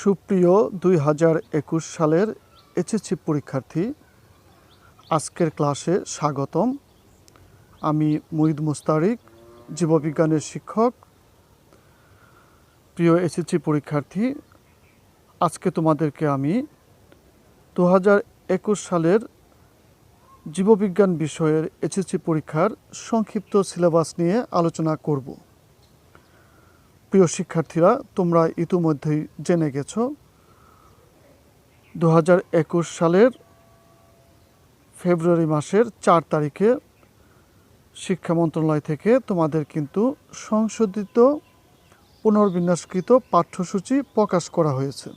সুপ্রিয় 2021 সালের এইচএসসি পরীক্ষার্থী, আজকের ক্লাসে স্বাগতম। আমি মুহিদ মুস্তারিক, জীববিজ্ঞানের শিক্ষক। প্রিয় এইচএসসি পরীক্ষার্থী, আজকে তোমাদেরকে আমি 2021 সালের জীববিজ্ঞান বিষয়ের এইচএসসি পরীক্ষার সংক্ষিপ্ত সিলেবাস নিয়ে আলোচনা করব। প্রিয় শিক্ষার্থীরা, তোমরা ইতিমধ্যেই জেনে গেছো 2021 সালের ফেব্রুয়ারি মাসের 4 তারিখে শিক্ষা মন্ত্রণালয় থেকে তোমাদের কিন্তু সংশোধিত পুনর্বিন্যাসকৃত পাঠ্যসূচি প্রকাশ করা হয়েছে।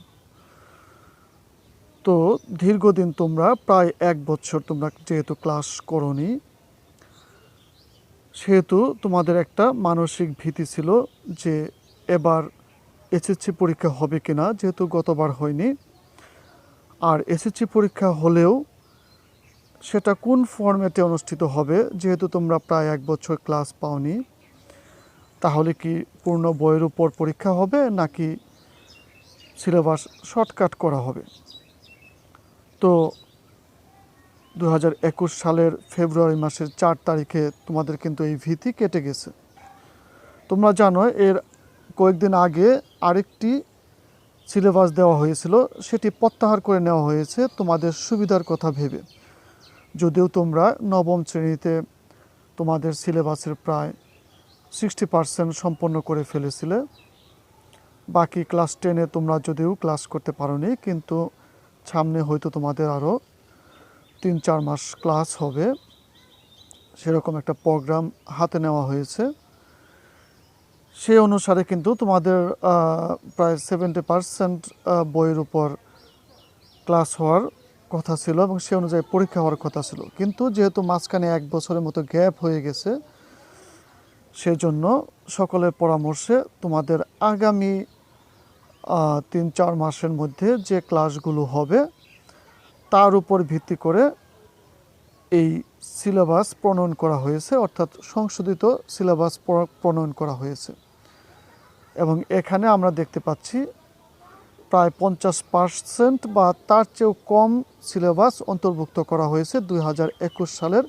তো দীর্ঘদিন তোমরা প্রায় 1 বছর তোমরা যেহেতু ক্লাস করোনি, সেহেতু তোমাদের একটা মানসিক ভীতি ছিল যে এবার এসএসসি পরীক্ষা হবে কিনা, যেহেতু গতবার হয়নি। আর এসএসসি পরীক্ষা হলেও সেটা কোন ফরম্যাটে অনুষ্ঠিত হবে, যেহেতু তোমরা প্রায় 1 বছর ক্লাস পাওনি, তাহলে কি পূর্ণ বইয়ের উপর পরীক্ষা হবে নাকি সিলেবাস শর্টকাট করা হবে? তো 2021 সালের ফেব্রুয়ারি মাসের 4 তারিখে তোমাদের কিন্তু এই ভীতি কেটে গেছে। তোমরা জানো এর কয়েকদিন আগে আরেকটি সিলেবাস দেওয়া হয়েছিল, সেটি প্রত্যাহার করে নেওয়া হয়েছে তোমাদের সুবিধার কথা ভেবে। যদিও তোমরা নবম শ্রেণীতে তোমাদের সিলেবাসের প্রায় 60% সম্পন্ন করে ফেলেছিলে, বাকি ক্লাস 10-এ তোমরা যদিও ক্লাস করতে পারোনি, কিন্তু সামনে হয়তো তোমাদের আরও 3-4 মাস ক্লাস হবে, সেরকম একটা প্রোগ্রাম হাতে নেওয়া হয়েছে। সেই অনুসারে কিন্তু তোমাদের প্রায় 70% বইয়ের উপর ক্লাস হওয়ার কথা ছিল এবং সে অনুযায়ী পরীক্ষা হওয়ার কথা ছিল। কিন্তু যেহেতু মাঝখানে 1 বছরের মতো গ্যাপ হয়ে গেছে, সেজন্য সকলের পরামর্শে তোমাদের আগামী 3-4 মাসের মধ্যে যে ক্লাসগুলো হবে তার উপর ভিত্তি করে এই সিলেবাস প্রণয়ন করা হয়েছে, অর্থাৎ সংশোধিত সিলেবাস প্রণয়ন করা হয়েছে। এবং এখানে আমরা দেখতে পাচ্ছি প্রায় 50% বা তার চেয়েও কম সিলেবাস অন্তর্ভুক্ত করা হয়েছে 2021 সালের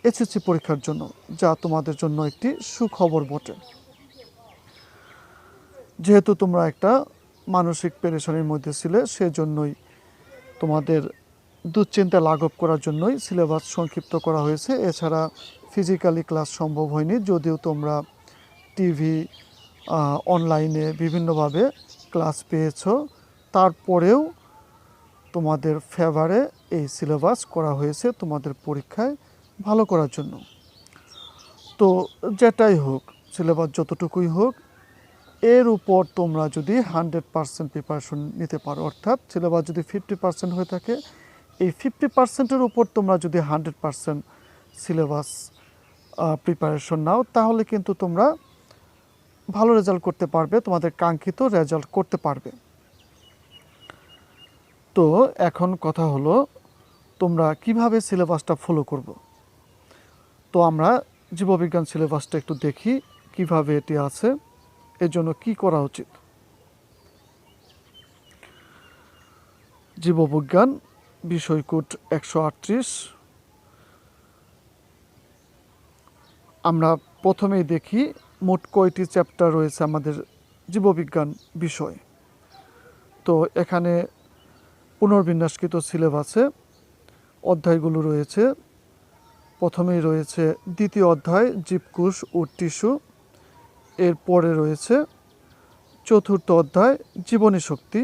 এইচএসসি পরীক্ষার জন্য, যা তোমাদের জন্য একটি সুখবর বটে। যেহেতু তোমরা একটা মানসিক পেরেশানির মধ্যে ছিলে, সেজন্যই তোমাদের দুশ্চিন্তা লাঘব করার জন্যই সিলেবাস সংক্ষিপ্ত করা হয়েছে। এছাড়া ফিজিক্যালি ক্লাস সম্ভব হয়নি, যদিও তোমরা টিভি অনলাইনে বিভিন্নভাবে ক্লাস পেয়েছো, তারপরেও তোমাদের ফেভারে এই সিলেবাস করা হয়েছে তোমাদের পরীক্ষায় ভালো করার জন্য। তো যেটাই হোক, সিলেবাস যতটুকুই হোক, এর উপর তোমরা যদি 100% প্রিপারেশন নিতে পারো, অর্থাৎ সিলেবাস যদি 50% হয়ে থাকে, এই 50%-এর উপর তোমরা যদি 100% সিলেবাস প্রিপারেশন নাও, তাহলে কিন্তু তোমরা ভালো রেজাল্ট করতে পারবে, তোমাদের কাঙ্ক্ষিত রেজাল্ট করতে পারবে। তো এখন কথা হলো তোমরা কিভাবে সিলেবাসটা ফলো করব। তো আমরা জীববিজ্ঞান সিলেবাসটা একটু দেখি কিভাবে এটি আছে, এর জন্য কি করা উচিত। জীববিজ্ঞান বিষয়কোড 138। আমরা প্রথমেই দেখি মোট কয়টি চ্যাপ্টার রয়েছে আমাদের জীববিজ্ঞান বিষয়। তো এখানে পুনর্বিন্যাসকৃত সিলেবাসে অধ্যায়গুলো রয়েছে। প্রথমেই রয়েছে দ্বিতীয় অধ্যায় জীবকোষ ও টিস্যু, এরপরে রয়েছে চতুর্থ অধ্যায় জীবনী শক্তি,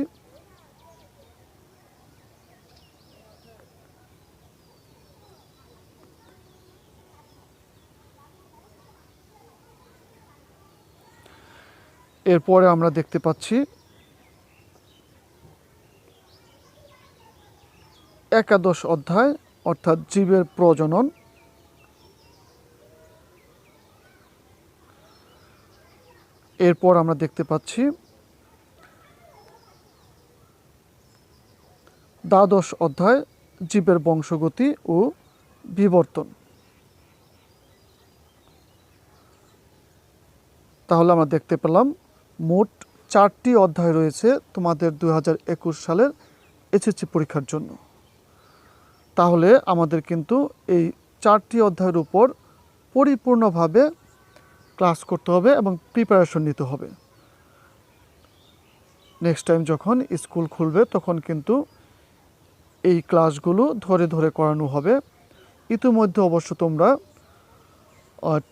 এরপরে আমরা দেখতে পাচ্ছি একাদশ অধ্যায় অর্থাৎ জীবের প্রজনন, এরপর আমরা দেখতে পাচ্ছি দ্বাদশ অধ্যায় জীবের বংশগতি ও বিবর্তন। তাহলে আমরা দেখতে পেলাম মোট 4টি অধ্যায় রয়েছে তোমাদের 2021 সালের এসএসসি পরীক্ষার জন্য। তাহলে আমাদের কিন্তু এই 4টি অধ্যায়ের উপর পরিপূর্ণভাবে ক্লাস করতে হবে এবং প্রিপারেশন নিতে হবে। নেক্সট টাইম যখন স্কুল খুলবে তখন কিন্তু এই ক্লাসগুলো ধরে ধরে করানো হবে। ইতিমধ্যে অবশ্য তোমরা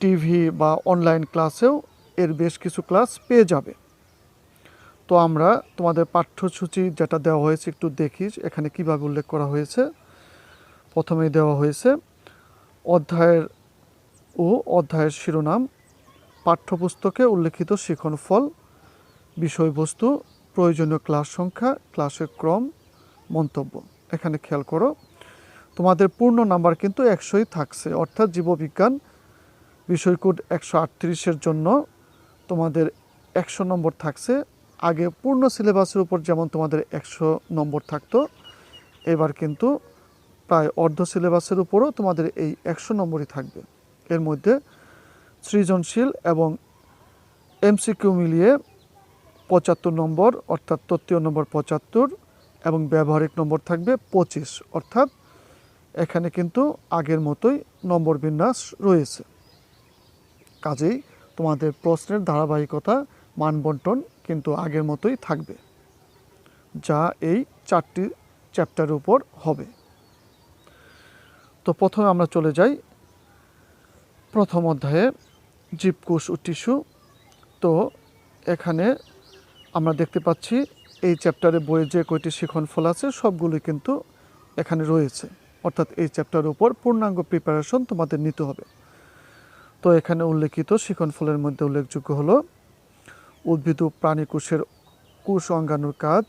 টিভি বা অনলাইন ক্লাসেও এর বেশ কিছু ক্লাস পেয়ে যাবে। তো আমরা তোমাদের পাঠ্যসূচি যেটা দেওয়া হয়েছে একটু দেখি এখানে কিভাবে উল্লেখ করা হয়েছে। প্রথমেই দেওয়া হয়েছে অধ্যায়ের শিরোনাম, পাঠ্যপুস্তকে উল্লেখিত শিক্ষণফল, বিষয়বস্তু, প্রয়োজনীয় ক্লাস সংখ্যা, ক্লাসের ক্রম, মন্তব্য। এখানে খেয়াল করো তোমাদের পূর্ণ নাম্বার কিন্তু 100ই থাকছে, অর্থাৎ জীববিজ্ঞান বিষয়কোড 138-এর জন্য তোমাদের 100 নম্বর থাকছে। আগে পূর্ণ সিলেবাসের উপর যেমন তোমাদের 100 নম্বর থাকতো, এবার কিন্তু প্রায় অর্ধ সিলেবাসের উপরও তোমাদের এই 100 নম্বরই থাকবে। এর মধ্যে সৃজনশীল এবং এমসিকিউ মিলিয়ে 75 নম্বর, অর্থাৎ তত্ত্বীয় নম্বর 75 এবং ব্যবহারিক নম্বর থাকবে 25, অর্থাৎ এখানে কিন্তু আগের মতোই নম্বর বিন্যাস রয়েছে। কাজেই তোমাদের প্রশ্নের ধারাবাহিকতা, মানবন্টন কিন্তু আগের মতোই থাকবে, যা এই 4টি চ্যাপ্টারের উপর হবে। তো প্রথমে আমরা চলে যাই প্রথম অধ্যায়ে, জীবকোষ ও টিস্যু। তো এখানে আমরা দেখতে পাচ্ছি এই চ্যাপ্টারে বইয়ে যে কয়টি শিক্ষণফল আছে সবগুলোই কিন্তু এখানে রয়েছে, অর্থাৎ এই চ্যাপ্টারের উপর পূর্ণাঙ্গ প্রিপারেশন তোমাদের নিতে হবে। তো এখানে উল্লেখিত শিক্ষণফলের মধ্যে উল্লেখযোগ্য হলো উদ্ভিদ ও প্রাণী কোষের কোষ অঙ্গাণুর কাজ,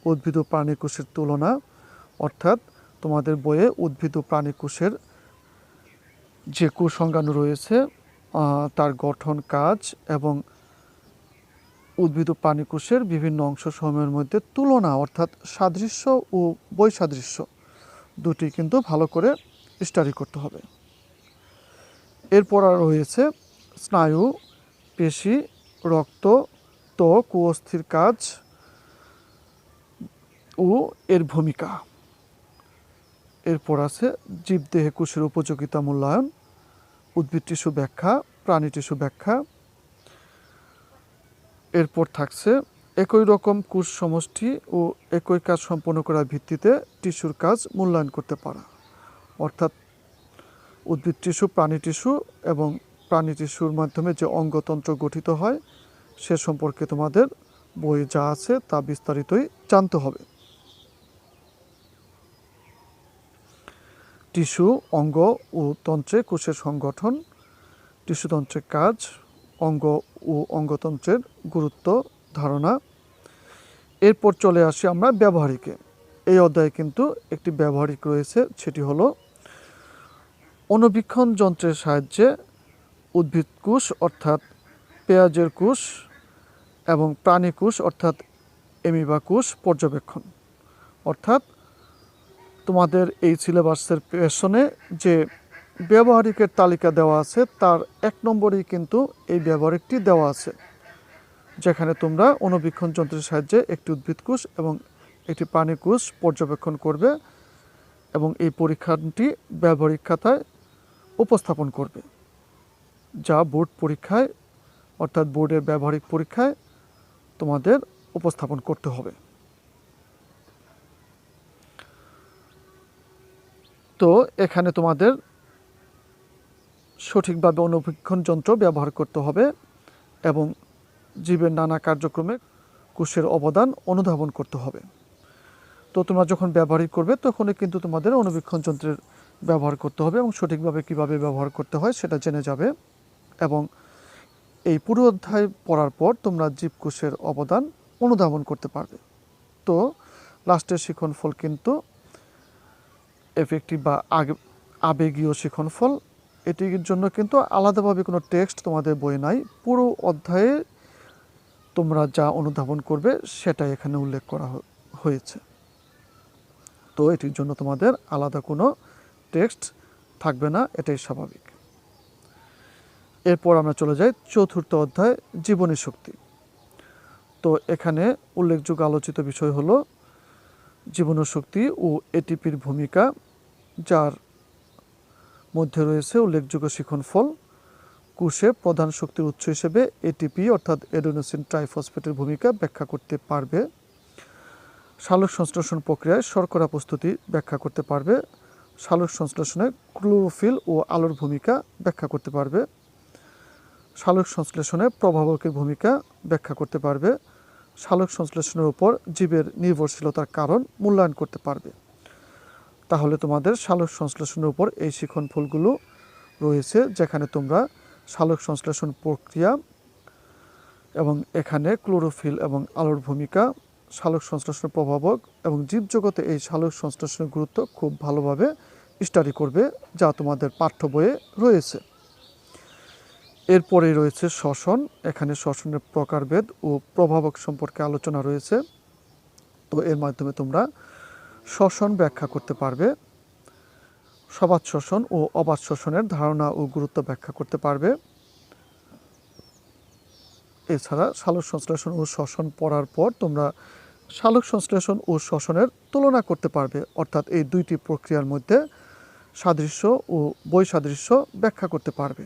উদ্ভিদ ও প্রাণী কোষের তুলনা, অর্থাৎ তোমাদের বইয়ে উদ্ভিদ ও প্রাণী কোষের যে কোষ অঙ্গাণু রয়েছে তার গঠন, কাজ এবং উদ্ভিদ ও প্রাণী কোষের বিভিন্ন অংশসমূহের মধ্যে তুলনা, অর্থাৎ সাদৃশ্য ও বৈসাদৃশ্য দুটি কিন্তু ভালো করে স্টাডি করতে হবে। এরপর আর রয়েছে স্নায়ু, পেশি, রক্ত, ত্বক ও অস্থির কাজ ও এর ভূমিকা। এরপর আছে জীবদেহে কোষের উপযোগিতা মূল্যায়ন, উদ্ভিদ টিস্যু ব্যাখ্যা, প্রাণী টিস্যু ব্যাখ্যা। এরপর থাকছে একই রকম কোষ সমষ্টি ও একই কাজ সম্পন্ন করার ভিত্তিতে টিস্যুর কাজ মূল্যায়ন করতে পারা, অর্থাৎ উদ্ভিদ টিস্যু, প্রাণী টিস্যু এবং প্রাণী টিস্যুর মাধ্যমে যে অঙ্গতন্ত্র গঠিত হয় সে সম্পর্কে তোমাদের বই যা আছে তা বিস্তারিতই জানতে হবে। টিস্যু, অঙ্গ ও তন্ত্রে কোষের সংগঠন, টিস্যুতন্ত্রের কাজ, অঙ্গ ও অঙ্গতন্ত্রের গুরুত্ব, ধারণা। এরপর চলে আসি আমরা ব্যবহারিকে। এই অধ্যায়ে কিন্তু একটি ব্যবহারিক রয়েছে, সেটি হলো অণুবীক্ষণ যন্ত্রের সাহায্যে উদ্ভিদ কোষ অর্থাৎ পেঁয়াজের কোষ এবং প্রাণী কোষ অর্থাৎ এমিবা কোষ পর্যবেক্ষণ। অর্থাৎ তোমাদের এই সিলেবাসের পেছনে যে ব্যবহারিকের তালিকা দেওয়া আছে তার 1 নম্বরেই কিন্তু এই ব্যবহারিকটি দেওয়া আছে, যেখানে তোমরা অণুবীক্ষণ যন্ত্রের সাহায্যে একটি উদ্ভিদ কোষ এবং একটি প্রাণী কোষ পর্যবেক্ষণ করবে এবং এই পরীক্ষাটি ব্যবহারিক খাতায় উপস্থাপন করবে, যা বোর্ড পরীক্ষায় অর্থাৎ বোর্ডের ব্যবহারিক পরীক্ষায় তোমাদের উপস্থাপন করতে হবে। তো এখানে তোমাদের সঠিকভাবে অণুবীক্ষণ যন্ত্র ব্যবহার করতে হবে এবং জীবের নানা কার্যক্রমে কোষের অবদান অনুধাবন করতে হবে। তো তোমরা যখন ব্যবহারিক করবে তখনই কিন্তু তোমাদের অণুবীক্ষণ যন্ত্রের ব্যবহার করতে হবে এবং সঠিকভাবে কিভাবে ব্যবহার করতে হয় সেটা জেনে যাবে। এবং এই পুরো অধ্যায় পড়ার পর তোমরা জীবকোষের অবদান অনুধাবন করতে পারবে। তো লাস্টের শিক্ষণফল কিন্তু এফেক্টিভ বা আবেগীয় শিক্ষণফল। এটির জন্য কিন্তু আলাদাভাবে কোনো টেক্সট তোমাদের বই নাই, পুরো অধ্যায়ে তোমরা যা অনুধাবন করবে সেটাই এখানে উল্লেখ করা হয়েছে। তো এটির জন্য তোমাদের আলাদা কোনো টেক্সট থাকবে না, এটাই স্বাভাবিক। এরপর আমরা চলে যাই চতুর্থ অধ্যায়, জীবনী শক্তি। তো এখানে উল্লেখযোগ্য আলোচিত বিষয় হলো জীবনীশক্তি ও এটিপির ভূমিকা, যার মধ্যে রয়েছে উল্লেখযোগ্য শিখনফল। কোষে প্রধান শক্তির উৎস হিসেবে এটিপি অর্থাৎ অ্যাডেনোসিন ট্রাইফসফেটের ভূমিকা ব্যাখ্যা করতে পারবে। সালোক সংশ্লেষণ প্রক্রিয়ায় শর্করা প্রস্তুতি ব্যাখ্যা করতে পারবে। সালোক সংশ্লেষণে ক্লোরোফিল ও আলোর ভূমিকা ব্যাখ্যা করতে পারবে। সালোক সংশ্লেষণে প্রভাবকের ভূমিকা ব্যাখ্যা করতে পারবে। সালোক সংশ্লেষণের উপর জীবের নির্ভরশীলতার কারণ মূল্যায়ন করতে পারবে। তাহলে তোমাদের সালোক সংশ্লেষণের উপর এই শিখনফলগুলো রয়েছে, যেখানে তোমরা সালোক সংশ্লেষণ প্রক্রিয়া এবং এখানে ক্লোরোফিল এবং আলোর ভূমিকা, সালোক সংশ্লেষণের প্রভাবক এবং জীবজগতে এই সালোক সংশ্লেষণের গুরুত্ব খুব ভালোভাবে স্টাডি করবে, যা তোমাদের পাঠ্য বইয়ে রয়েছে। এরপরেই রয়েছে শ্বসন। এখানে শ্বসনের প্রকারভেদ ও প্রভাবক সম্পর্কে আলোচনা রয়েছে। তো এর মাধ্যমে তোমরা শ্বসন ব্যাখ্যা করতে পারবে, সবাত শ্বসন ও অবাত শ্বসনের ধারণা ও গুরুত্ব ব্যাখ্যা করতে পারবে। এছাড়া সালোক সংশ্লেষণ ও শ্বসন পড়ার পর তোমরা সালোক সংশ্লেষণ ও শ্বসনের তুলনা করতে পারবে, অর্থাৎ এই দুইটি প্রক্রিয়ার মধ্যে সাদৃশ্য ও বৈসাদৃশ্য ব্যাখ্যা করতে পারবে।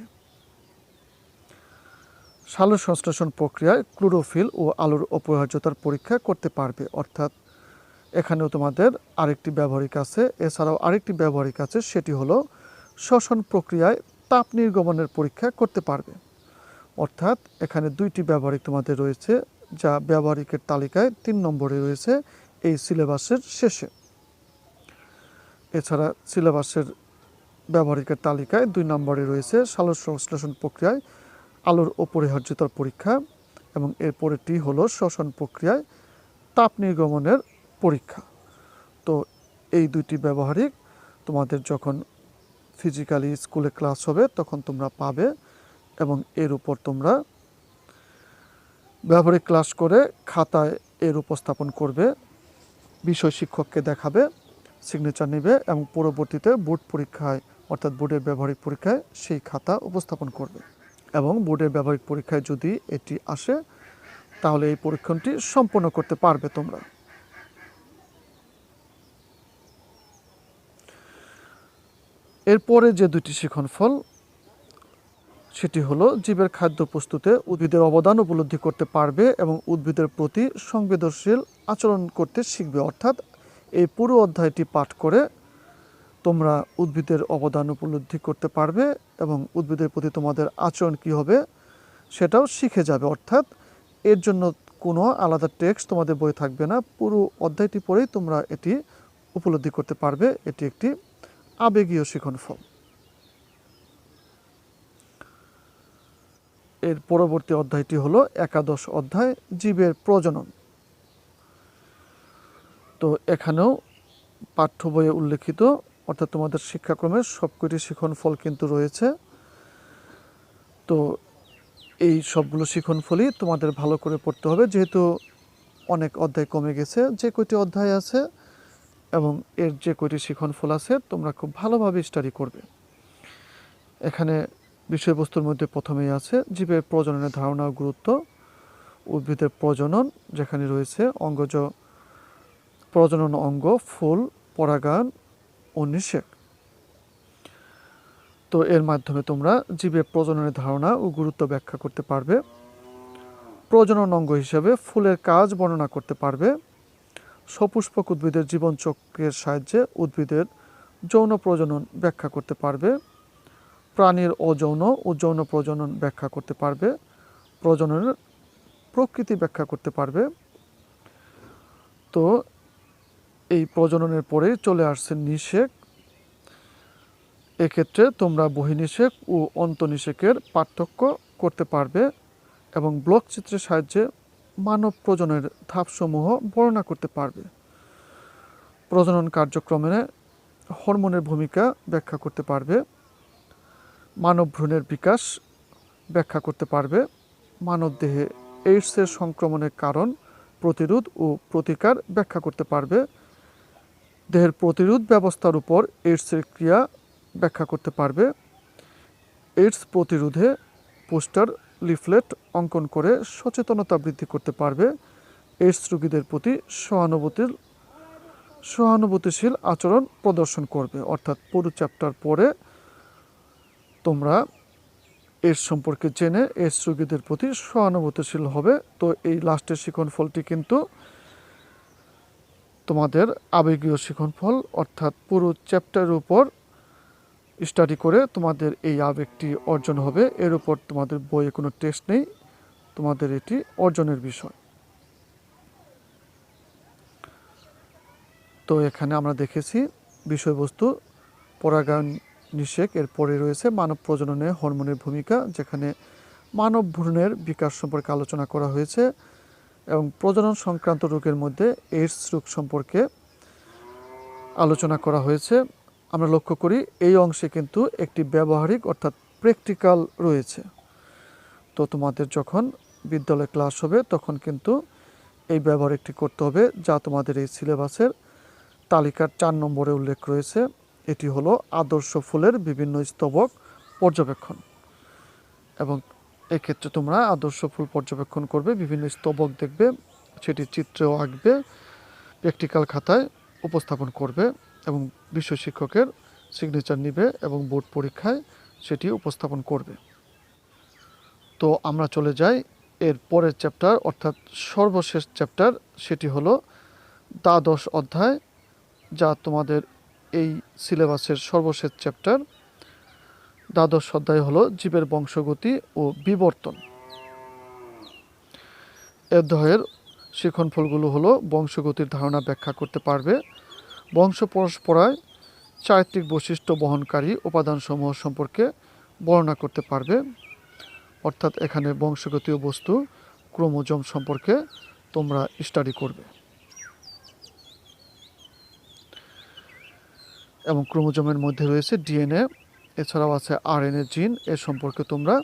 সালোক সংশ্লেষণ প্রক্রিয়ায় ক্লোরোফিল ও আলোর অপরিহার্যতার পরীক্ষা করতে পারবে, অর্থাৎ এখানেও তোমাদের আরেকটি ব্যবহারিক আছে। এছাড়াও আরেকটি ব্যবহারিক আছে, সেটি হলো শ্বসন প্রক্রিয়ায় তাপ নির্গমনের পরীক্ষা করতে পারবে। অর্থাৎ এখানে দুইটি ব্যবহারিক তোমাদের রয়েছে, যা ব্যবহারিকের তালিকায় 3 নম্বরে রয়েছে এই সিলেবাসের শেষে। এছাড়া সিলেবাসের ব্যবহারিকের তালিকায় 2 নম্বরে রয়েছে সালোক সংশ্লেষণ প্রক্রিয়ায় আলোর অপরিহার্যতার পরীক্ষা, এবং এর পরেরটি হলো শ্বসন প্রক্রিয়ায় তাপ নির্গমনের পরীক্ষা। তো এই দুইটি ব্যবহারিক তোমাদের যখন ফিজিক্যালি স্কুলে ক্লাস হবে তখন তোমরা পাবে, এবং এর উপর তোমরা ব্যবহারিক ক্লাস করে খাতায় এর উপস্থাপন করবে, বিষয় শিক্ষককে দেখাবে, সিগনেচার নেবে এবং পরবর্তীতে বোর্ড পরীক্ষায় অর্থাৎ বোর্ডের ব্যবহারিক পরীক্ষায় সেই খাতা উপস্থাপন করবে। এবং বোর্ডের ব্যবহারিক পরীক্ষায় যদি এটি আসে তাহলে এই পরীক্ষণটি সম্পন্ন করতে পারবে তোমরা। এরপরে যে দুটি শিখনফল, সেটি হলো জীবের খাদ্য প্রস্তুতে উদ্ভিদের অবদান উপলব্ধি করতে পারবে এবং উদ্ভিদের প্রতি সংবেদনশীল আচরণ করতে শিখবে। অর্থাৎ এই পুরো অধ্যায়টি পাঠ করে তোমরা উদ্ভিদের অবদান উপলব্ধি করতে পারবে এবং উদ্ভিদের প্রতি তোমাদের আচরণ কী হবে সেটাও শিখে যাবে। অর্থাৎ এর জন্য কোনো আলাদা টেক্সট তোমাদের বই থাকবে না, পুরো অধ্যায়টি পড়েই তোমরা এটি উপলব্ধি করতে পারবে। এটি একটি আবেগীয় শিখনফল। এর পরবর্তী অধ্যায়টি হলো একাদশ অধ্যায়, জীবের প্রজনন। তো এখানেও পাঠ্য বইয়ে উল্লেখিত অর্থাৎ তোমাদের শিক্ষাক্রমে সবকটি শিখনফল কিন্তু রয়েছে। তো এই সবগুলো শিখনফলই তোমাদের ভালো করে পড়তে হবে, যেহেতু অনেক অধ্যায় কমে গেছে। যে কয়টি অধ্যায় আছে এবং এর যে কয়টি শিখনফল আছে তোমরা খুব ভালোভাবে স্টাডি করবে। এখানে বিষয়বস্তুর মধ্যে প্রথমেই আছে জীবের প্রজননের ধারণা ও গুরুত্ব, উদ্ভিদের প্রজনন, যেখানে রয়েছে অঙ্গজ প্রজনন অঙ্গ, ফুল, পরাগায়ন ও নিষেক। তো এর মাধ্যমে তোমরা জীবের প্রজননের ধারণা ও গুরুত্ব ব্যাখ্যা করতে পারবে। প্রজনন অঙ্গ হিসেবে ফুলের কাজ বর্ণনা করতে পারবে। সপুষ্পক উদ্ভিদের জীবনচক্রের সাহায্যে উদ্ভিদের যৌন প্রজনন ব্যাখ্যা করতে পারবে। প্রাণীর অযৌন ও যৌন প্রজনন ব্যাখ্যা করতে পারবে। প্রজননের প্রকৃতি ব্যাখ্যা করতে পারবে। তো এই প্রজননের পরেই চলে আসছে নিষেক। এক্ষেত্রে তোমরা বহির্নিষেক ও অন্তঃনিষেকের পার্থক্য করতে পারবে এবং ব্লক চিত্রের সাহায্যে মানব প্রজননের ধাপসমূহ বর্ণনা করতে পারবে। প্রজনন কার্যক্রমে হরমোনের ভূমিকা ব্যাখ্যা করতে পারবে। মানব ভ্রূণের বিকাশ ব্যাখ্যা করতে পারবে। মানবদেহে এইডসের সংক্রমণের কারণ, প্রতিরোধ ও প্রতিকার ব্যাখ্যা করতে পারবে। দেহের প্রতিরোধ ব্যবস্থার উপর এইডসের ক্রিয়া ব্যাখ্যা করতে পারবে। এইডস প্রতিরোধে পুস্টার লিফলেট অঙ্কন করে সচেতনতা বৃদ্ধি করতে পারবে। এইডস রোগীদের প্রতি সহানুভূতিশীল আচরণ প্রদর্শন করবে। অর্থাৎ পুরো চ্যাপ্টার পরে তোমরা এইডস সম্পর্কে জেনে এইডস রোগীদের প্রতি সহানুভূতিশীল হবে। তো এই লাস্টের শিক্ষণফলটি কিন্তু তোমাদের আবেগীয় শিক্ষণফল, অর্থাৎ পুরো চ্যাপ্টারের উপর স্টাডি করে তোমাদের এই আবেগটি অর্জন হবে। এর উপর তোমাদের বইয়ে কোনো টেস্ট নেই, তোমাদের এটি অর্জনের বিষয়। তো এখানে আমরা দেখেছি বিষয়বস্তু পরাগায়ন নিষেক, এরপরে রয়েছে মানব প্রজননে হরমোনের ভূমিকা, যেখানে মানব ভ্রূণের বিকাশ সম্পর্কে আলোচনা করা হয়েছে এবং প্রজনন সংক্রান্ত রোগের মধ্যে এইডস রোগ সম্পর্কে আলোচনা করা হয়েছে। আমরা লক্ষ্য করি এই অংশে কিন্তু একটি ব্যবহারিক অর্থাৎ প্র্যাকটিক্যাল রয়েছে। তো তোমাদের যখন বিদ্যালয়ে ক্লাস হবে তখন কিন্তু এই ব্যবহারিকটি করতে হবে, যা তোমাদের এই সিলেবাসের তালিকার 4 নম্বরে উল্লেখ রয়েছে। এটি হলো আদর্শ ফুলের বিভিন্ন স্তবক পর্যবেক্ষণ, এবং এক্ষেত্রে তোমরা আদর্শ ফুল পর্যবেক্ষণ করবে, বিভিন্ন স্তবক দেখবে, সেটি চিত্রেও আঁকবে, প্র্যাকটিক্যাল খাতায় উপস্থাপন করবে এবং বিষয় শিক্ষকের সিগনেচার নিবে এবং বোর্ড পরীক্ষায় সেটি উপস্থাপন করবে। তো আমরা চলে যাই এর পরের চ্যাপ্টার, অর্থাৎ সর্বশেষ চ্যাপ্টার, সেটি হলো দ্বাদশ অধ্যায়, যা তোমাদের এই সিলেবাসের সর্বশেষ চ্যাপ্টার। দ্বাদশ অধ্যায় হলো জীবের বংশগতি ও বিবর্তন। এর অধ্যায়ের শিক্ষণফলগুলো হলো বংশগতির ধারণা ব্যাখ্যা করতে পারবে, বংশ পরস্পরায় চারিত্রিক বৈশিষ্ট্য বহনকারী উপাদানসমূহ সম্পর্কে বর্ণনা করতে পারবে। অর্থাৎ এখানে বংশগতীয় বস্তু ক্রোমোজোম সম্পর্কে তোমরা স্টাডি করবে এবং ক্রোমোজোমের মধ্যে রয়েছে ডিএনএ, এছাড়াও আছে আরএনএ জিন, এ সম্পর্কে তোমরা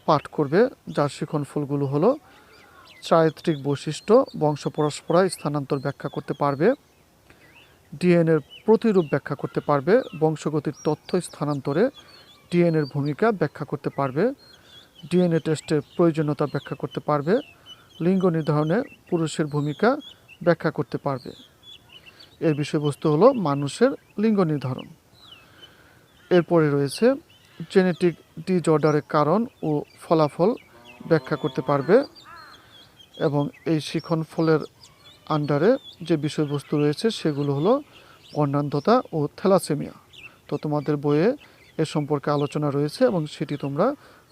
পাঠ করবে, যার শিক্ষণফলগুলো হলো চারিত্রিক বৈশিষ্ট্য, বংশ পরস্পরায় স্থানান্তর ব্যাখ্যা করতে পারবে, ডিএনএর প্রতিরূপ ব্যাখ্যা করতে পারবে, বংশগতির তথ্য স্থানান্তরে ডিএনএর ভূমিকা ব্যাখ্যা করতে পারবে, ডিএনএ টেস্টের প্রয়োজনীয়তা ব্যাখ্যা করতে পারবে, লিঙ্গ নির্ধারণে পুরুষের ভূমিকা ব্যাখ্যা করতে পারবে। এর বিষয়বস্তু হলো মানুষের লিঙ্গ নির্ধারণ। এরপরে রয়েছে জেনেটিক ডিজঅর্ডারের কারণ ও ফলাফল ব্যাখ্যা করতে পারবে, এবং এই শিক্ষণফলের আন্ডারে যে বিষয়বস্তু রয়েছে সেগুলো হলো বর্ণান্ধতা ও থ্যালাসেমিয়া। তো তোমাদের বইয়ে এ সম্পর্কে আলোচনা রয়েছে এবং সেটি তোমরা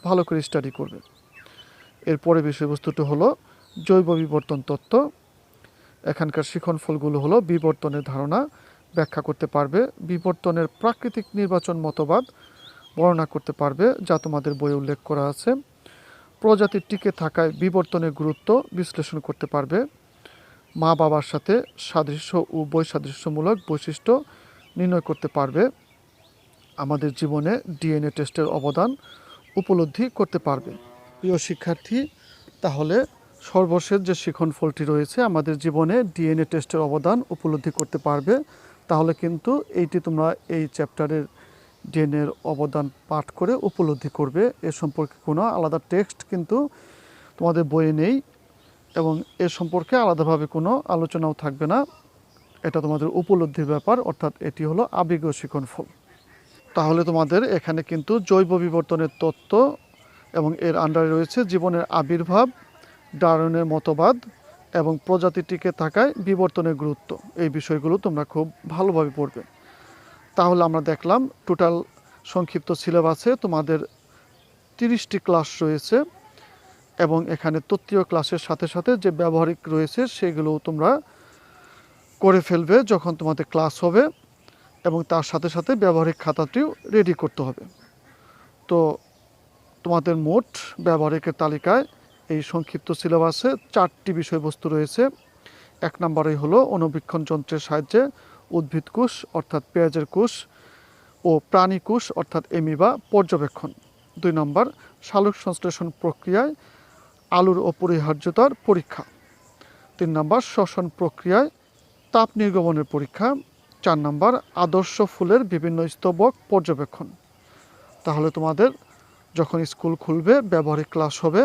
ভালো করে স্টাডি করবে। এরপরে বিষয়বস্তুটি হলো জৈব বিবর্তন তত্ত্ব। এখানকার শিক্ষণফলগুলো হলো বিবর্তনের ধারণা ব্যাখ্যা করতে পারবে, বিবর্তনের প্রাকৃতিক নির্বাচন মতবাদ বর্ণনা করতে পারবে, যা তোমাদের বইয়ে উল্লেখ করা আছে, প্রজাতির টিকে থাকায় বিবর্তনের গুরুত্ব বিশ্লেষণ করতে পারবে, মা বাবার সাথে সাদৃশ্য ও বৈসাদৃশ্যমূলক বৈশিষ্ট্য নির্ণয় করতে পারবে, আমাদের জীবনে ডিএনএ টেস্টের অবদান উপলব্ধি করতে পারবে। প্রিয় শিক্ষার্থী, তাহলে সর্বশেষ যে শিক্ষণফলটি রয়েছে, আমাদের জীবনে ডিএনএ টেস্টের অবদান উপলব্ধি করতে পারবে, তাহলে কিন্তু এইটি তোমরা এই চ্যাপ্টারের ডিএনএর অবদান পাঠ করে উপলব্ধি করবে। এ সম্পর্কে কোনো আলাদা টেক্সট কিন্তু তোমাদের বইয়ে নেই এবং এ সম্পর্কে আলাদাভাবে কোনো আলোচনাও থাকবে না। এটা তোমাদের উপলব্ধির ব্যাপার, অর্থাৎ এটি হলো আবেগীয় শিক্ষণফল। তাহলে তোমাদের এখানে কিন্তু জৈব বিবর্তনের তত্ত্ব এবং এর আন্ডারে রয়েছে জীবনের আবির্ভাব, ডারউইনের মতবাদ এবং প্রজাতি টিকে থাকায় বিবর্তনের গুরুত্ব। এই বিষয়গুলো তোমরা খুব ভালোভাবে পড়বে। তাহলে আমরা দেখলাম টোটাল সংক্ষিপ্ত সিলেবাসে তোমাদের 30টি ক্লাস রয়েছে এবং এখানে তত্ত্বীয় ক্লাসের সাথে সাথে যে ব্যবহারিক রয়েছে সেগুলোও তোমরা করে ফেলবে যখন তোমাদের ক্লাস হবে, এবং তার সাথে সাথে ব্যবহারিক খাতাটিও রেডি করতে হবে। তো তোমাদের মোট ব্যবহারিকের তালিকায় এই সংক্ষিপ্ত সিলেবাসে 4টি বিষয়বস্তু রয়েছে। 1 নম্বরে হলো অণুবীক্ষণ যন্ত্রের সাহায্যে উদ্ভিদ কোষ অর্থাৎ পেঁয়াজের কোষ ও প্রাণী কোষ অর্থাৎ এমিবা পর্যবেক্ষণ। 2 নম্বর সালোক সংশ্লেষণ প্রক্রিয়ায় আলুর অপরিহার্যতার পরীক্ষা। 3 নম্বর শ্বসন প্রক্রিয়ায় তাপ নির্গমনের পরীক্ষা। 4 নম্বর আদর্শ ফুলের বিভিন্ন স্তবক পর্যবেক্ষণ। তাহলে তোমাদের যখন স্কুল খুলবে, ব্যবহারিক ক্লাস হবে,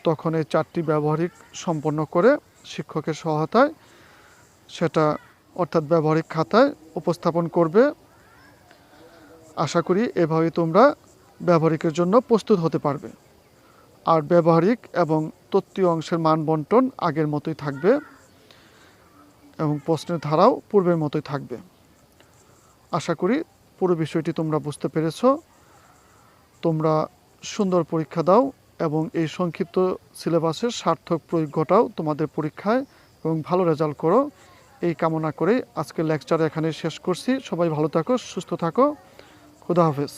তখন এই 4টি ব্যবহারিক সম্পন্ন করে শিক্ষকের সহায়তায় সেটা অর্থাৎ ব্যবহারিক খাতায় উপস্থাপন করবে। আশা করি এভাবে তোমরা ব্যবহারিকের জন্য প্রস্তুত হতে পারবে। আর ব্যবহারিক এবং তত্ত্বীয় অংশের মান বন্টন আগের মতোই থাকবে এবং প্রশ্নের ধারাও পূর্বের মতোই থাকবে। আশা করি পুরো বিষয়টি তোমরা বুঝতে পেরেছো। তোমরা সুন্দর পরীক্ষা দাও এবং এই সংক্ষিপ্ত সিলেবাসের সার্থক প্রয়োগ ঘটাও তোমাদের পরীক্ষায় এবং ভালো রেজাল্ট করো, এই কামনা করে আজকের লেকচার এখানে শেষ করছি। সবাই ভালো থাকো, সুস্থ থাকো। খুদা হাফেজ।